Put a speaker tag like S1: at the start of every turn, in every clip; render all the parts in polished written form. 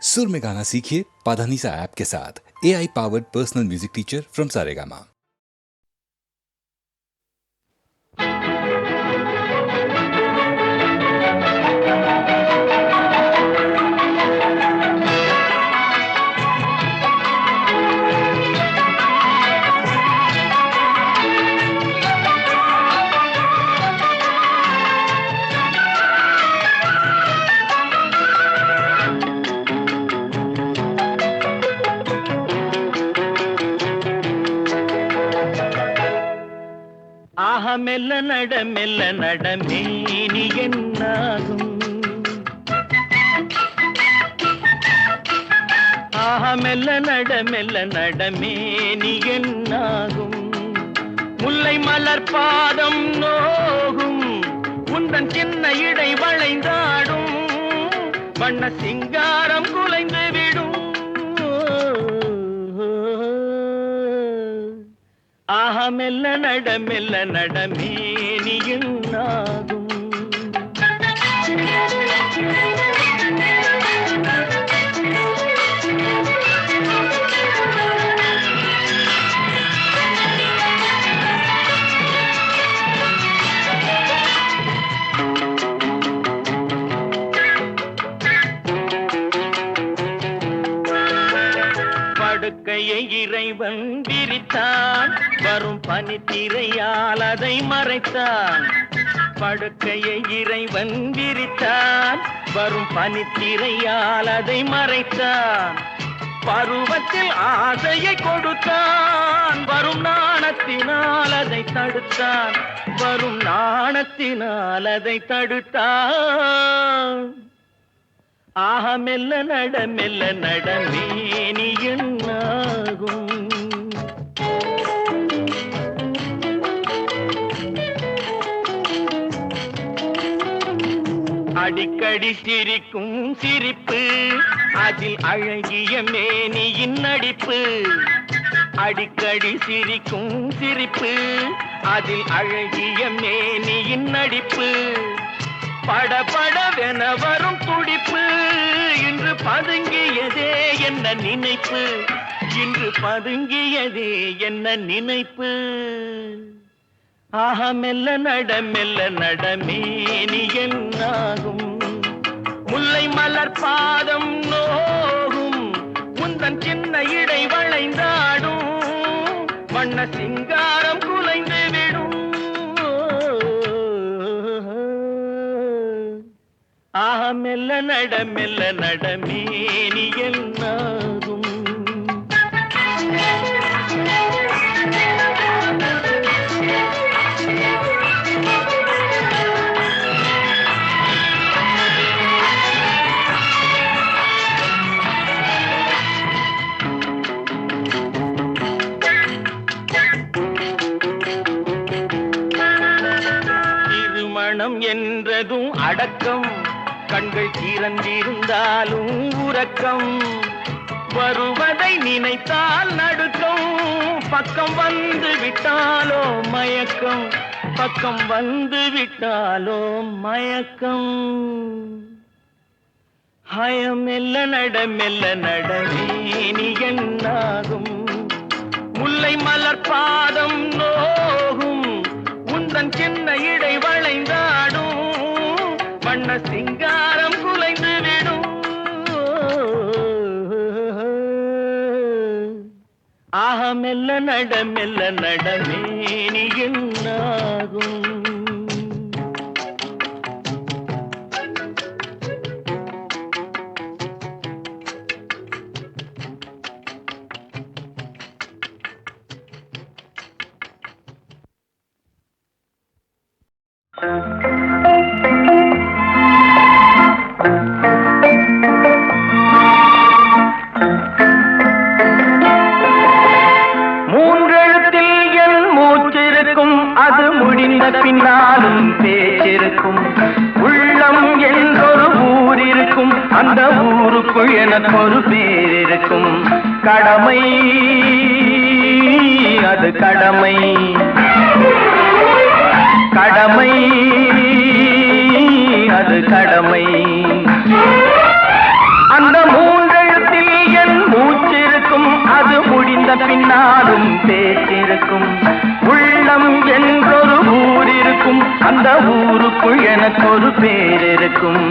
S1: सुर में गाना सीखिए पाधानीसा ऐप के साथ। AI powered personal music teacher from Saregama.
S2: மெல்ல நட மேனி என்னாகும். மெல்ல நட மேனி என்னாகும். முல்லை மலர் பாதம் நோகும். உந்தன் சின்ன இடை வளைந்தாடும். வண்ண சிங்காரம் குலைந்து விடும். மெல்ல நட மேனி என்னாகும். படுக்கையை இறைவன் விரித்தான். வரும் பனித்திரையால் அதை மறைத்தான். படுக்கையை இறைவன் விரித்தான். வரும் பனித்திரையால் அதை மறைத்தான். பருவத்தில் ஆசையை கொடுத்தான். வரும் நாணத்தினால் அதை தடுத்தான். வரும் நாணத்தினால் அதை தடுத்தான். மெல்ல நட மேனி என்னாகும். அடிக்கடி சிரிக்கும் சிரிப்பு, அதில் அழகிய மேனியின் நடிப்பு. அடிக்கடி சிரிக்கும் சிரிப்பு, அதில் அழகிய மேனியின் நடிப்பு. படபடவென வரும் துடிப்பு. இன்று பதுங்கியதே என்ன நினைப்பு. இன்று பதுங்கியதே என்ன நினைப்பு. மெல்ல நட மேனி என்னாகும். முல்லை மலர் பாதம் நோகும். முந்தன் சின்ன இடை வளைந்தாடும். வண்ண சிங்காரம் குலைந்து விடும். மெல்ல நட மேனி என்னாகும். திருமணம் என்றதும் அடக்கம். கண்கள் திறந்திருந்தாலும் உறக்கம். வருவதை நினைத்தால் நடுக்கம். பக்கம் வந்து விட்டாலோ மயக்கம். பக்கம் வந்து விட்டாலோ மயக்கம். மெல்ல நட மேனி என்னாகும். முல்லை மலர் பாதம் நோகும். உந்தன் சின்ன இடை வளைந்தாடும். வண்ண சிங்காரம் குலைந்து விடும். மெல்ல நட மேனி என்னாகும். அது முடிந்த பின்னாலும் பேச்சிருக்கும். உள்ளம் என்றொரு ஊர் இருக்கும். அந்த ஊருக்குள் எனக்கு ஒரு பேர் இருக்கும். கடமை அது கடமை. கடமை அது கடமை. அந்த மூன்று பேச்சிருக்கும். உள்ளம் என்றொரு ஊர் இருக்கும், அந்த ஊருக்குள் எனக்கு ஒரு பேர் இருக்கும்.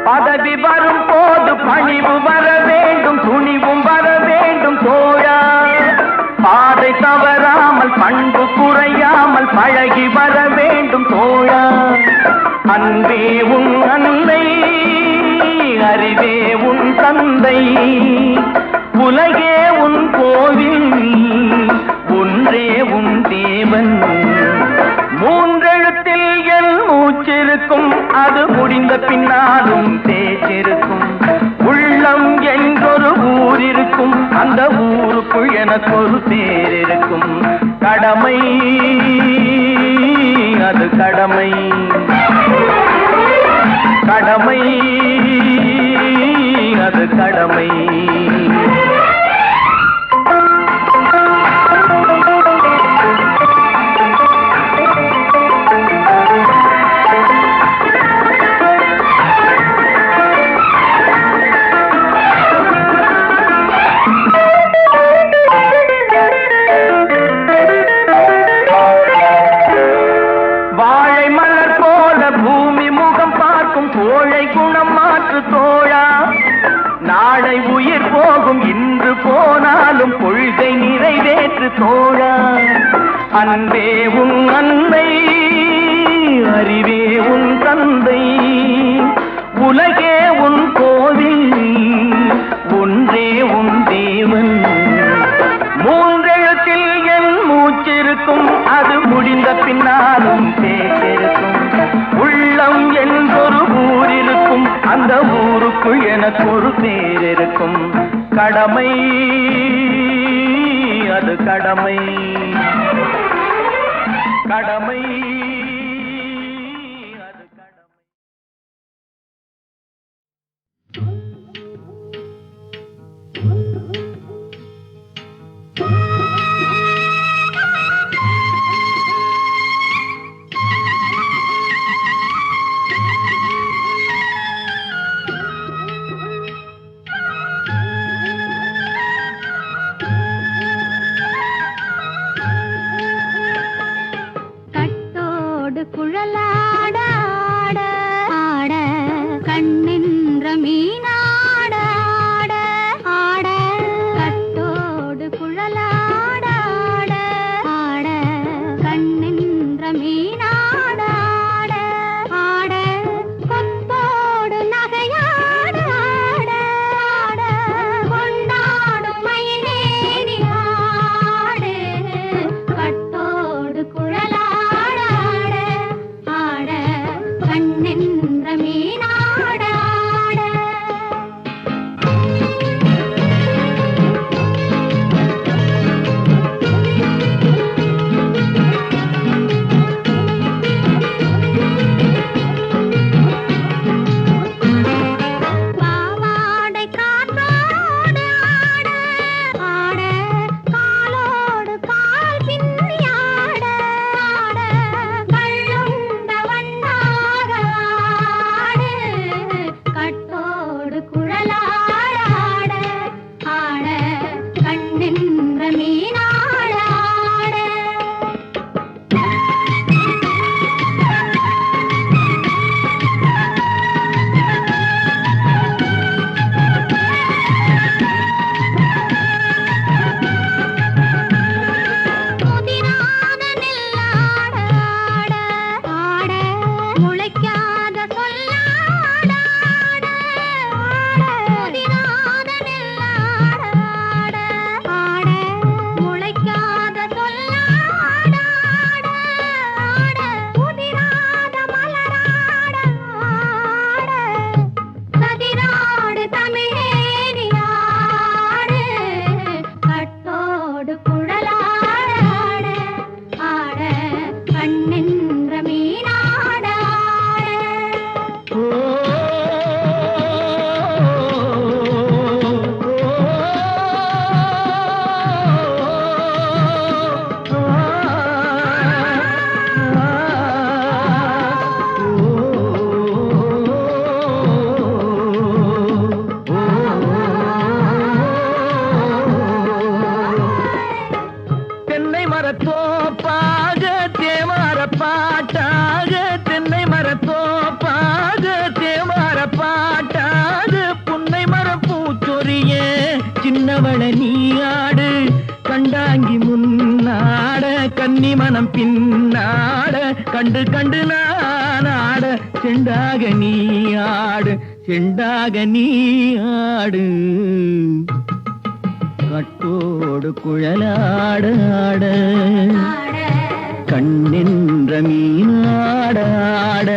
S2: பதவி வரும் போது பணிவு வர வேண்டும், துணிவும் வர வேண்டும் தோழா. பாதை தவறாமல் பண்பு குறையாமல் பழகி வர வேண்டும் தோழா. அன்பே உன் அன்னை, அறிவே உன் தந்தை, உலகே உன் கோவில், ஒன்றே உன் தேவன். மூன்றெழுத்தில் என் மூச்சிருக்கும், அது முடிந்த பின்னாலும் பேச்சிருக்கும். உள்ளம் என்றொரு ஊர் இருக்கும், அந்த ஊருக்குள் எனக்கு ஒரு பேர் இருக்கும். கடமை அது கடமை, கடமை அது கடமை. கோழை குணம் மாற்று தோழா. நாளை உயிர் போகும், இன்று போனாலும் கொள்கை நிறைவேற்று தோழா. அன்பே உன் அன்னை, அறிவே உன் தந்தை, உலகே உன் கோவில், ஒன்றே உன் தேவன். மூன்றெழுத்தில் என் மூச்சிருக்கும், அது முடிந்த பின்னாலும் பேச்சிருக்கும். உள்ளம் என்றொரு ஊர் இருக்கும், அந்த ஊருக்குள் எனக்கு ஒரு பேர் இருக்கும். கடமை அது கடமை, கடமை அது கடமை.
S3: கண்ணென்
S2: மனம் பின்னாட கண்டு கண்டு நான் ஆட செண்டாக நீ ஆடு செண்டாக நீ ஆடு கட்டோடு குழலாட ஆட கண்ணென்ற மீனாட ஆட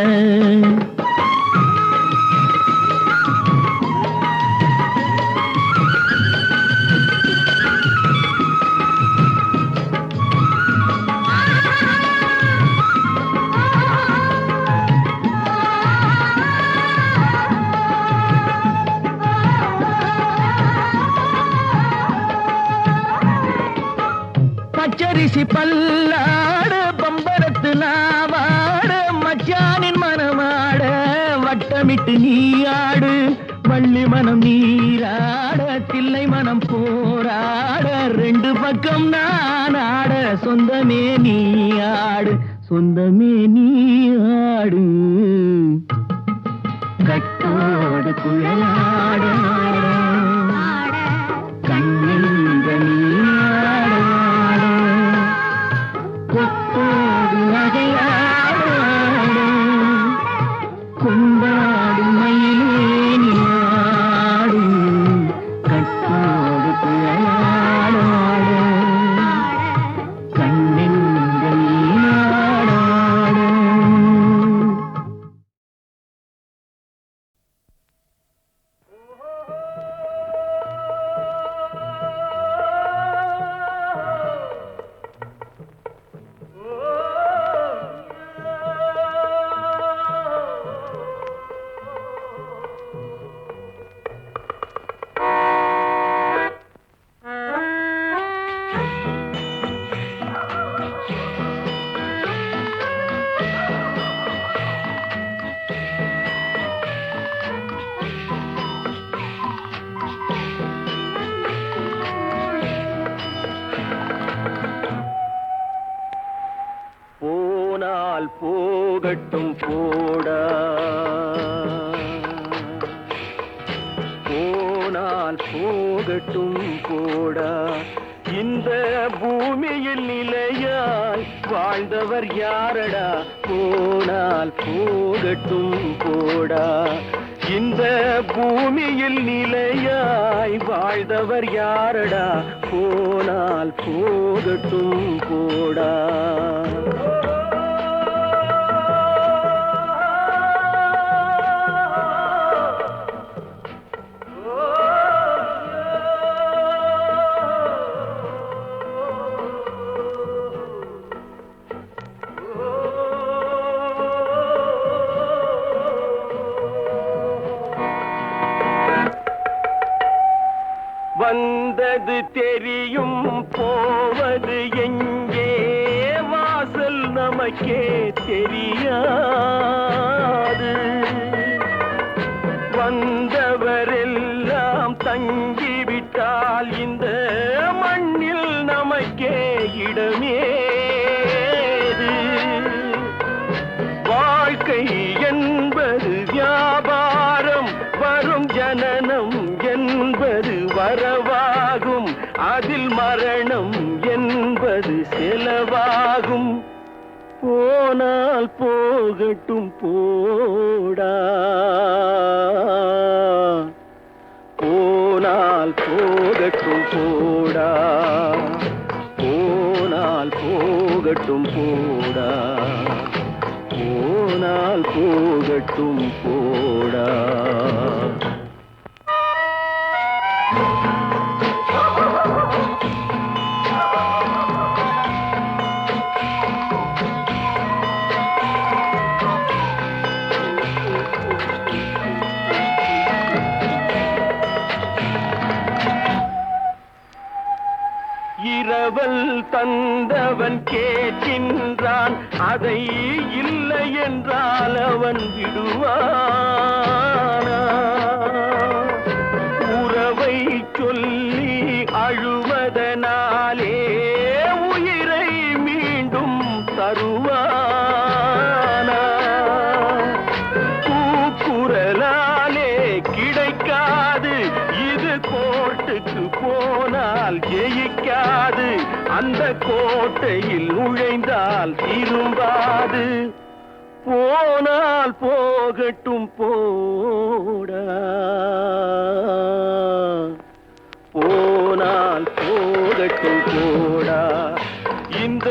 S2: பச்சரிசி பல்லாட பம்பரத்து நாவாட மச்சானின் மனமாட வட்டமிட்டு நீயாடு வள்ளி மனம் நீராட தில்லை மனம் போராட ரெண்டு பக்கம் நான் ஆட சொந்தமே நீயாடு சொந்தமே நீயாடு கட்டோடு குழலாட கண்ணென்ற நீயாட கொத்தோடு நகையாட கொண்டாடு மயிலே நீயாடு கட்டோடு குழலாட கண்ணென்ற நீயாட போனால் போகட்டும் போடா போனால் போகட்டும் போடா இந்த பூமியில் நிலையாய் வாழ்ந்தவர் யாரடா போனால் போகட்டும் போடா இந்த பூமியில் நிலையாய் வாழ்ந்தவர் யாரடா போனால் போகட்டும் போடா வந்தது தெரியும் போவது எங்கே வாசல் நமக்கே தெரியாது வந்தவரெல்லாம் தங்கிவிட்டால் இந்த மண்ணில் நமக்கே இடமேது வாழ்க்கை என்பது வியாபாரம் வரும் ஜனனம் என்பது வரவாகும் அதில் மரணம் என்பது செலவாகும் போனால் போகட்டும் போடா போனால் போகட்டும் போடா போனால் போகட்டும் போடா போனால் போகட்டும் போடா இரவல் தந்தவன் கேட்கின்றான் அதை இல்லை என்றால் அவன் விடுவானா உறவை சொல்லி அழுவதனாலே உயிரை மீண்டும் தருவானா கூக்குரலாலே கிடைக்காது இது கோர்ட்டுக்கு போனால் ஜெயிக்காது அந்த கோட்டையில் நுழைந்தால் திரும்பாது, போனால் போகட்டும் போடா, போனால் போகட்டும் போடா. இந்த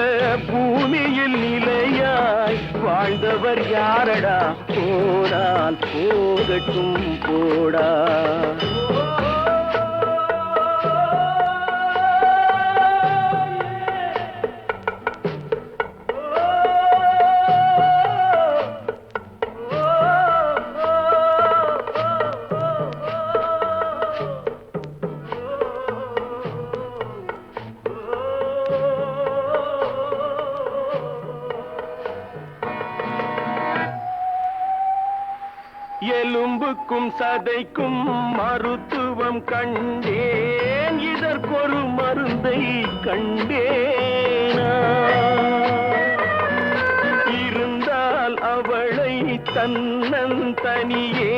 S2: பூமியில் நிலையாய் வாழ்ந்தவர் யாரடா, போனால் போகட்டும் போடா. எலும்புக்கும் சதைக்கும் மருத்துவம் கண்டேன், இதற்கொரு மருந்தை கண்டேனா. இருந்தால் அவளை தன்னந்தனியே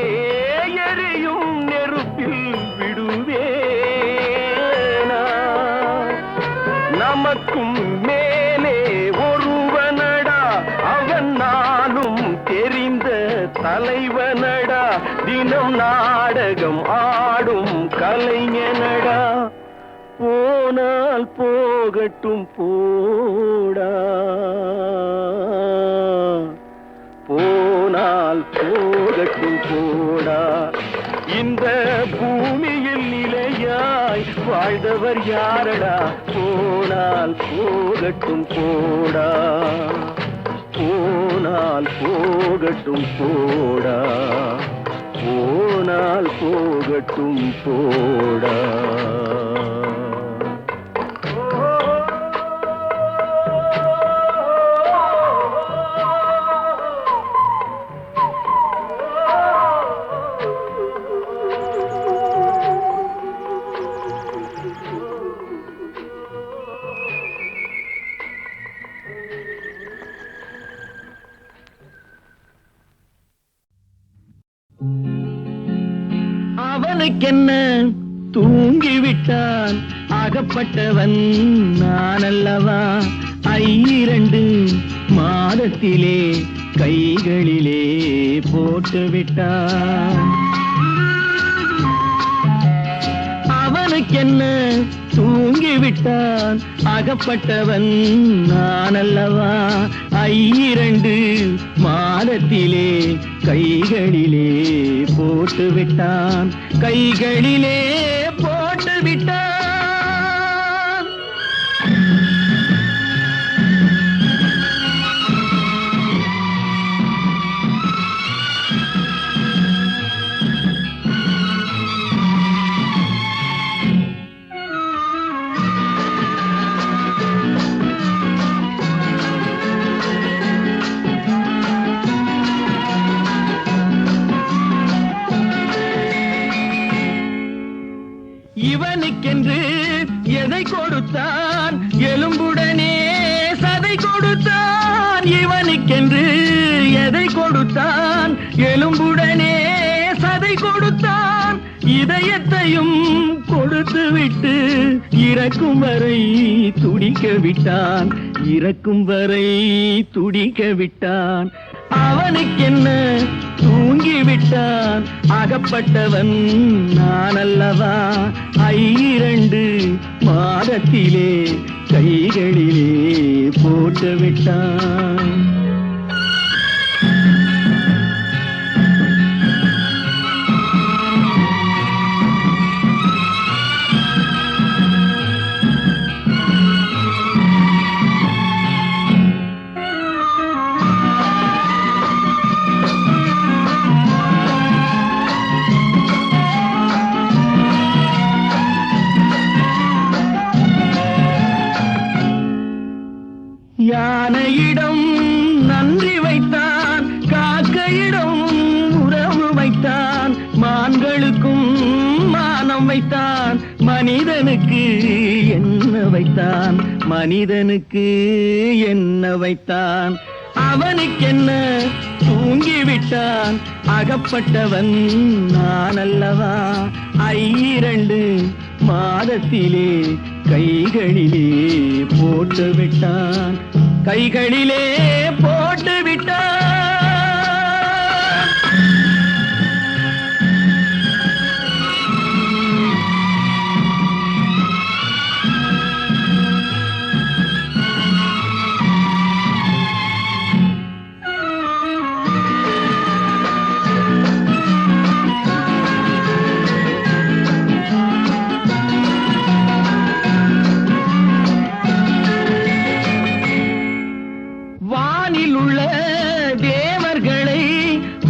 S2: எரியும் நெருப்பில் விடுவேனா. நமக்கும் மேலே ஒருவனடா, அவன் நானும் தெரிந்த தலைவனடா, தினம் நாடகம் ஆடும் கலைஞனடா. போனால் போகட்டும் போடா, போனால் போகட்டும் போடா. இந்த பூமியில் நிலையாய் வாழ்ந்தவர் யாரடா, போனால் போகட்டும் போடா, போனால் போகட்டும் போடா, போனால் போகட்டும் போடா. அவனுக்கென்ன தூங்கிவிட்டான், அகப்பட்டவன் நான் அல்லவா. 2 மாதத்திலே கைகளிலே போட்டுவிட்டான். அவனுக்கென்ன தூங்கிவிட்டான், அகப்பட்டவன் நான் அல்லவா. 2 மாதத்திலே கைகளிலே போட்டுவிட்டான், கைகளிலே போட்டுவிட்டான். இவனுக்கென்று எதை கொடுத்தான், எலும்புடனே சதை கொடுத்தான். இவனுக்கென்று எதை கொடுத்தான், எலும்புடனே சதை கொடுத்தான். இதயத்தையும் கொடுத்து விட்டு இறக்கும் வரை துடிக்க விட்டான், இறக்கும் வரை துடிக்க விட்டான். அவனுக்கென்ன தூங்கிவிட்டான், அகப்பட்டவன் நான் அல்லவா. 2 மாதத்திலே கைகளிலே போட்டுவிட்டான். யானையிடம் நன்றி வைத்தான், காக்கையிடம் உறவு வைத்தான். மான்களுக்கும் மானம் வைத்தான், மனிதனுக்கு என்ன வைத்தான், மனிதனுக்கு என்ன வைத்தான். அவனுக்கென்ன தூங்கிவிட்டான், அகப்பட்டவன் நான் அல்லவா. 2 மாதத்திலே கைகளிலே போட்டு விட்டான், கைகளிலே போட்டு விட்டான். வானில் உள்ள தேவர்களை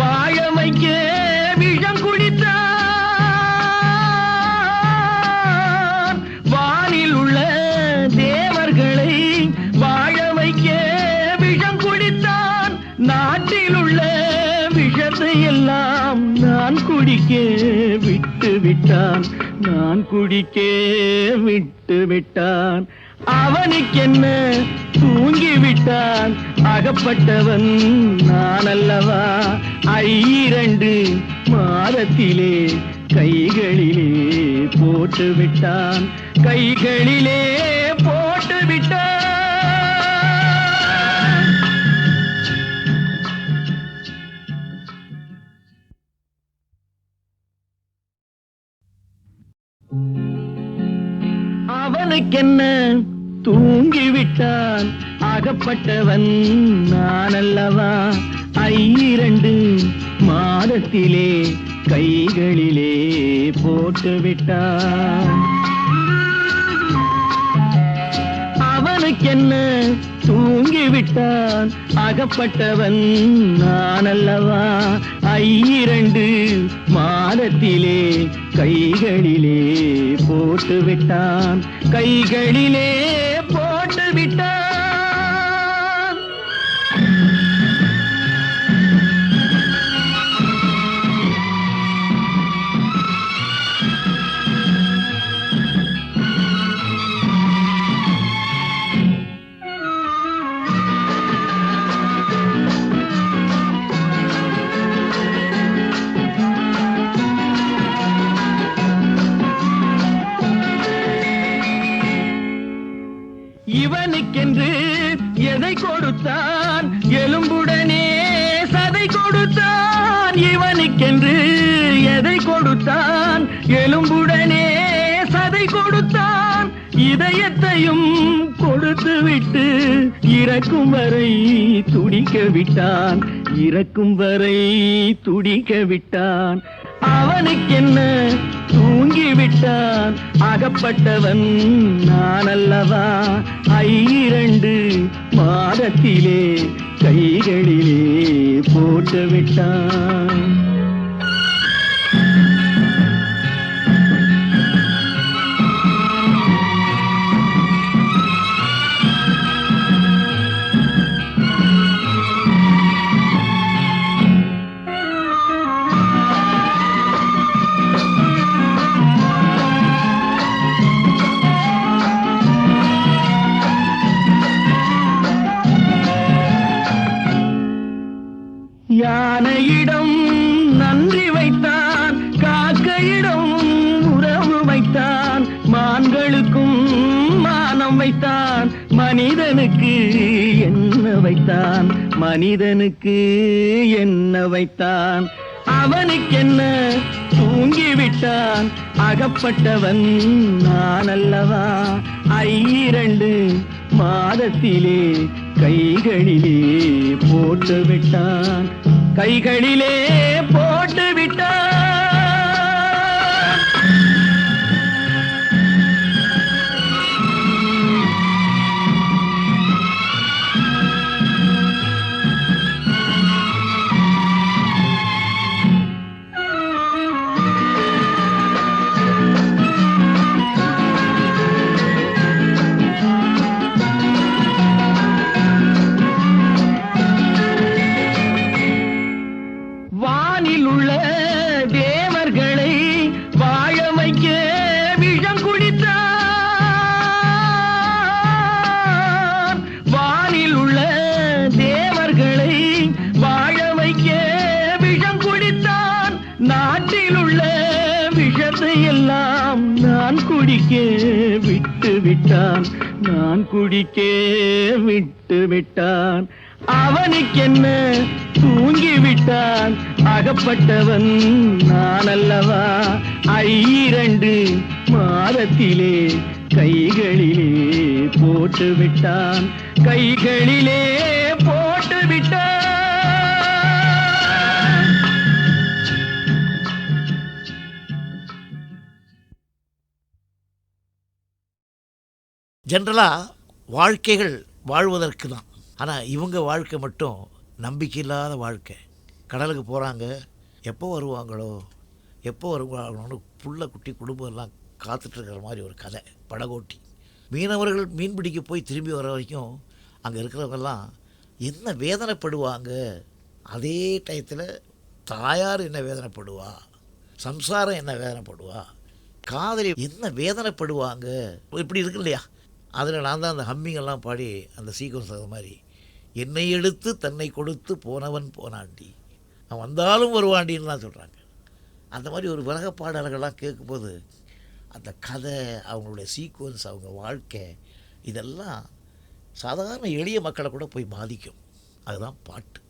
S2: வாழ வைக்க விஷம் குடித்தான். வானில் உள்ள தேவர்களை வாழ வைக்க விஷம் குடித்தான். நாட்டில் உள்ள விஷத்தை எல்லாம் நான் குடிக்க விட்டு விட்டான், நான் குடிக்க விட்டு விட்டான். அவனுக்கென்ன தூங்கிவிட்டான், அகப்பட்டவன் நான் அல்லவா. 2 மாதத்திலே கைகளிலே போட்டு விட்டான், கைகளிலே போட்டு விட்டான். அவனுக்கென்ன தூங்கிவிட்டான், அகப்பட்டவன் நான் அல்லவா. 2 மாதத்திலே கைகளிலே போட்டு விட்டான். அவனுக்கென்ன தூங்கிவிட்டான், அகப்பட்டவன் நான் அல்லவா. 2 மாதத்திலே கைகளிலே போட்டு விட்டான், கைகளிலே போட்டு விட்டான். இவனுக்கென்று எதை கொடுத்தான், எலும்புடனே சதை கொடுத்தான். இவனுக்கென்று எதை கொடுத்தான், எலும்புடனே சதை கொடுத்தான். இதயத்தையும் கொடுத்து விட்டு இறக்கும் வரை துடிக்க விட்டான், இறக்கும் வரை துடிக்க விட்டான். அவனுக்கென்ன தூங்கிவிட்டான், அகப்பட்டவன் நான் அல்லவா. 2 மாதத்திலே கைகளிலே போட்டு விட்டான். யானையிடம் நன்றி வைத்தான், காக்கையிடம் உறவு வைத்தான். மான்களுக்கும் மானம் வைத்தான், மனிதனுக்கு என்ன வைத்தான், மனிதனுக்கு என்ன வைத்தான். அவனுக்கென்ன தூங்கிவிட்டான், அகப்பட்டவன் நான் அல்லவா. 2 மாதத்திலே கைகளிலே போட்டு விட்டான், கைகளிலே போட்டு விட்டான். வானில் உள்ள தேவர்களை வாழ வைக்க விஷம் குடித்தான். வானில் உள்ள தேவர்களை வாழ வைக்க விஷம் குடித்தான். நாட்டில் உள்ள விஷத்தை எல்லாம் நான் குடிக்க விட்டு விட்டான், நான் குடிக்க விட்டு விட்டான். அவனுக்கென்ன, தூங்கி விட்டான், அகப்பட்டவன் நான் அல்லவா. 2 மாதத்திலே கைகளிலே போட்டு விட்டான், கைகளிலே போட்டு விட்டான்.
S3: ஜென்ரலாக வாழ்க்கைகள் வாழ்வதற்கு தான். ஆனால் இவங்க வாழ்க்கை மட்டும் நம்பிக்கை இல்லாத வாழ்க்கை. கடலுக்கு போகிறாங்க, எப்போ வருவாங்களோ எப்போ வருவாங்களோன்னு புள்ள குட்டி குடும்பம் எல்லாம் காத்துட்ருக்கிற மாதிரி ஒரு கதை, படகோட்டி. மீனவர்கள் மீன் பிடிக்க போய் திரும்பி வர வரைக்கும் அங்கே இருக்கிறவங்கெல்லாம் என்ன வேதனைப்படுவாங்க. அதே டயத்தில் தாயார் என்ன வேதனைப்படுவா, சம்சாரம் என்ன வேதனைப்படுவா, காதலி என்ன வேதனைப்படுவாங்க, இப்படி இருக்கு இல்லையா. அதில் நான் தான் அந்த ஹம்மிங்கெல்லாம் பாடி அந்த சீக்வன்ஸ் அது மாதிரி, என்னை எடுத்து தன்னை கொடுத்து போனவன் போனாண்டி, அவன் வந்தாலும் வருவாண்டின்னு தான் சொல்கிறாங்க. அந்த மாதிரி ஒரு விலக பாடல்கள்லாம் கேட்கும்போது அந்த கதை, அவங்களுடைய சீக்வன்ஸ், அவங்க வாழ்க்கை, இதெல்லாம் சாதாரண எளிய மக்களை கூட போய் பாதிக்கும். அதுதான் பாட்டு.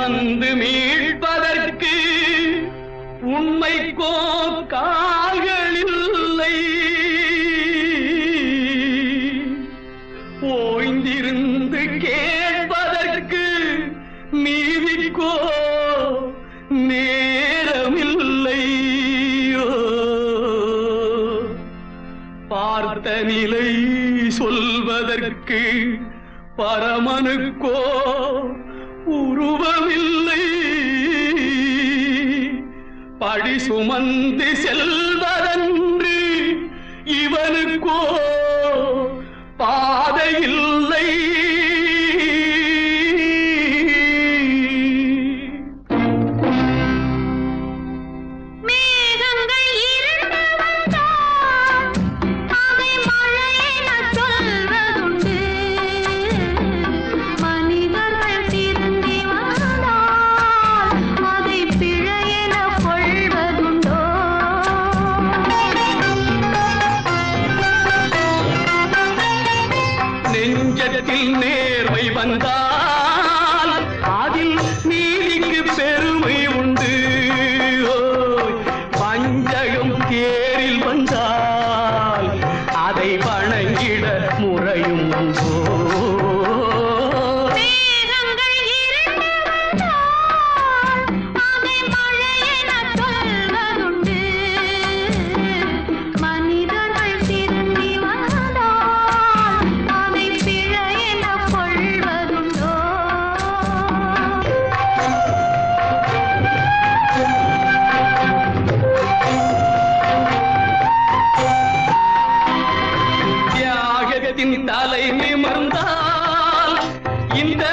S2: வந்து மீட்பதற்கு உண்மைக்கோ கால்களில்லை, ஓய்ந்திருந்து கேட்பதற்கு நீதிக்கோ நேரமில்லை. பார்த்த நிலை சொல்வதற்கு பரமனுக்கோ உருவமில்லை. படி சுமந்து செல்வதன்று இவனுக்கோ பாதையில்லை. நேர்மை வந்தால் அதில் நீதிக்கு பெருமை உண்டு. பஞ்சகம் தேரில் வந்தால் அதை வணங்கிட முறையும் உண்டோ. தலை நிமிர்ந்தால் இந்த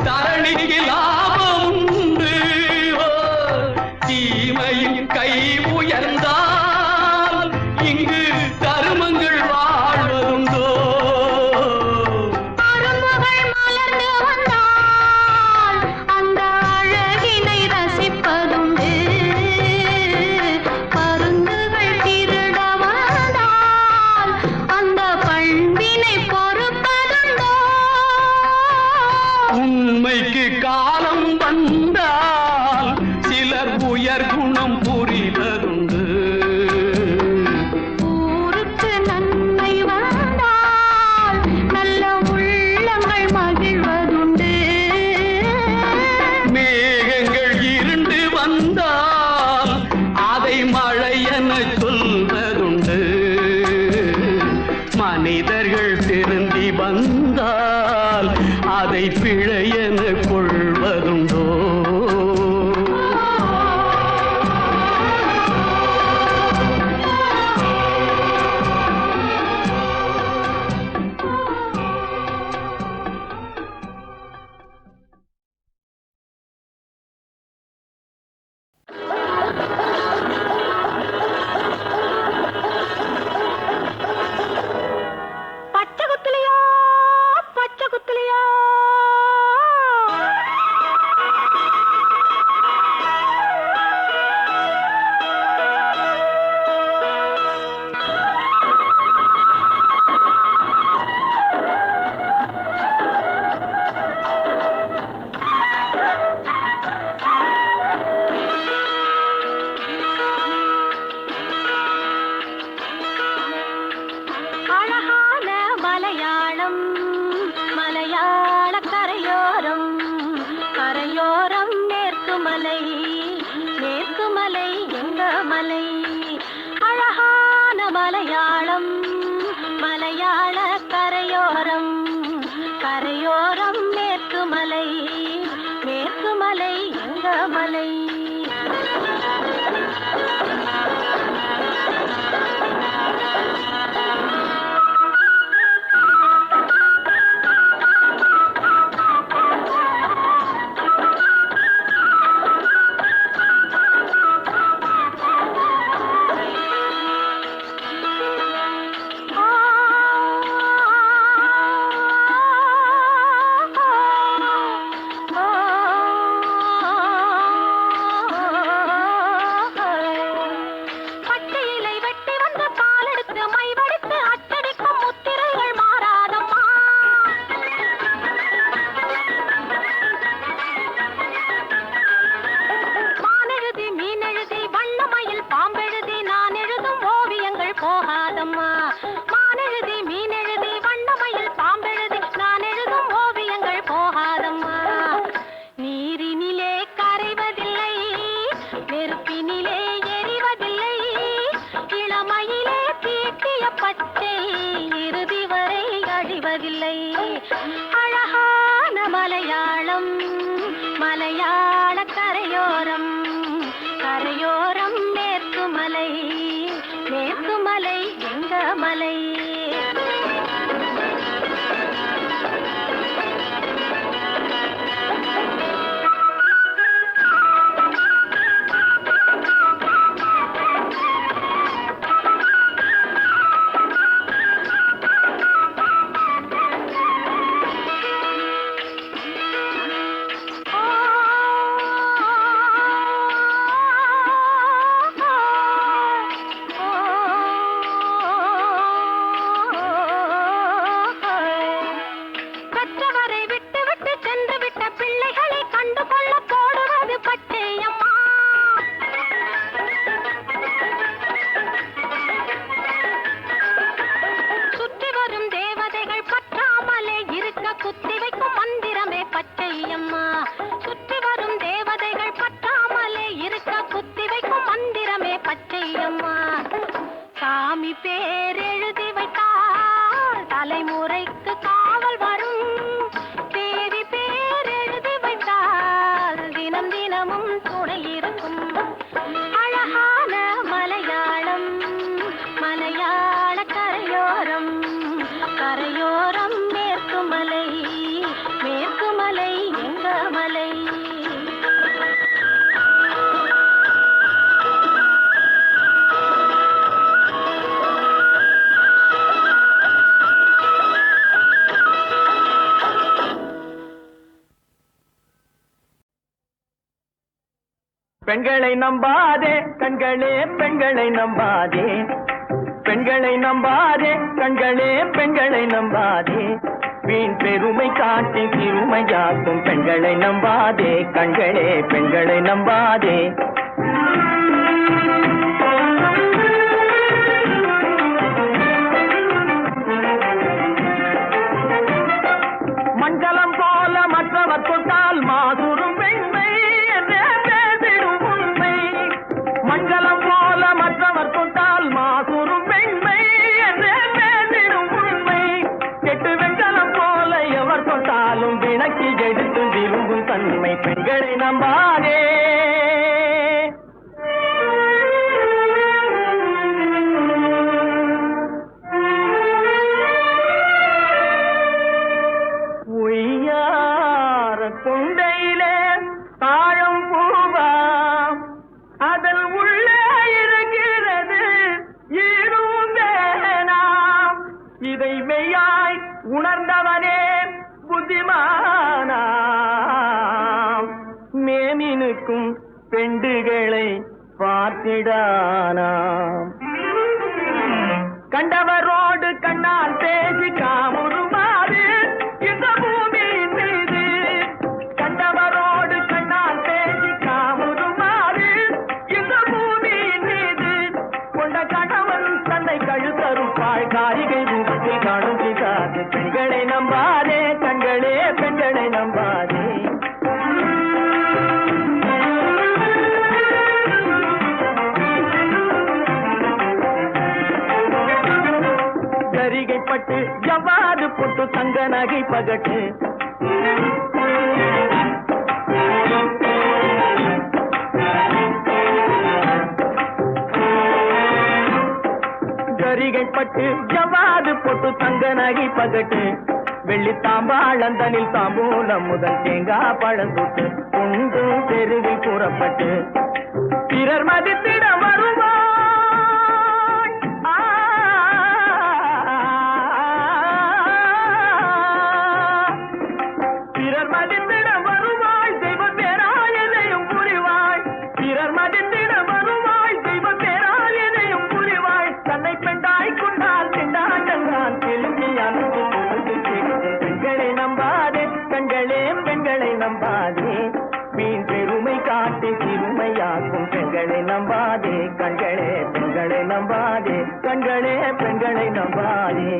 S2: தரணிக்கு லாபம் உண்டு. தீமையின் கை உயர்ந்தால் இங்கு தருமங்கள் வாழ்வதுண்டோ. மலர்ந்து வந்தால் அந்த அழகினை ரசிப்பதுண்டு. பருந்துகள் திருட வந்தால் அந்த பண்பினை உண்மைக்கு காலம் வந்தால் சிலர் உயர் குணம் புரிவதுண்டு. ஊருக்கு நன்மை வந்தால் நல்ல உள்ளங்கள் மகிழ்வதுண்டு. மேகங்கள் இருண்டு வந்தால் அதை மழை என சொல்வதுண்டு. மனிதர்கள் திருந்தி வந்தால் அதை பிழை என கொள்வதுண்டோ.
S4: மலையாள கரையோரம் கரையோரம் மேற்குமலை மேற்குமலை எங்க மலை சாமி பேர் எழுதி வைத்தால் தலைமுறைக்கு காவல் வரும் தேவி பேர் எழுதி வைத்தால் தினம் தினமும் துணை இருக்கும் அழகான மலையாளம் மலையாள கரையோரம் கரையோரம் மேற்குமலை மேற்குமலை எங்க மலை
S2: பெண்களை நம்பாதே கண்களே பெண்களை நம்பாதே பெண்களை நம்பாதே கண்களே பெண்களை நம்பாதே வீண் பெருமை காட்டி சிறுமையாக்கும் பெண்களை நம்பாதே கண்களே பெண்களை நம்பாதே மஞ்சளம் போல மற்றவர் தொட்டால் மாசுரும் பெண்மை என்றே பேசிடும் உண்மை மஞ்சளம் போல மற்றவர் தொட்டால் மாசுரும் பெண்மை என்றே பேசிடும் உண்மை கெட்டு வெண்கலம் போல எவர் தொட்டாலும் விளக்கி எடுத்து விரும்பும் தன்மை பெண்களை நம்பாதே கொண்டையிலே தாழம் பூவாம் அதன் உள்ளே இருக்கிறது ஈரும் வேணாம் இதை மெய்யாய் உணர்ந்தவனே புத்திமானாம் மேமினுக்கும் பெண்டுகளை பார்த்திடானாம் கண்டவரோடு கண்ணால் பேசி காமுறுமாறு இந்த பூமியின் மீது கண்டவரோடு கண்ணால் பேசி காமுறுமாறு இந்த பூமியின் மீது கொண்ட கணவன் தன்னை கழுத்தருப்பாள் காரிகை ரூபத்தில் காணும் பிசாசு பெண்களை நம்பாதே கண்களே பெண்களை நம்பாதே சரிகைப்பட்டு ஜவ்வாது பொட்டு தங்க நகை பகட்டு சரிகைப்பட்டு ஜவ்வாது பொட்டு தங்க நகை பகட்டு வெள்ளி தாம்பாளந்தனில் தாம்பூலம் முதல் தேங்காய் பழம் தொட்டு கொண்டு தெருவி கூறப்பட்டு பிறர் மதித்திட வருவாய் பிறர் மதித்திட வருவாய் தெய்வம் பேராயனையும் புரிவாய் பிறர் மதித்திட வருவாய் தெய்வம் பேராயனையும் புரிவாய் தன்னை பெண்டாய் கொண்டால் பெண்டாண்டங்கான் தெலுங்கி அனுப்பு பெண்களை நம்பாதே கண்களே பெண்களை நம்பாதே மீன் பெருமை காட்டி சிறுமையாக்கும் பெண்களை நம்பாதே கண்களே பெண்களை நம்பாதே கண்களே பெண்களை நம்பாதே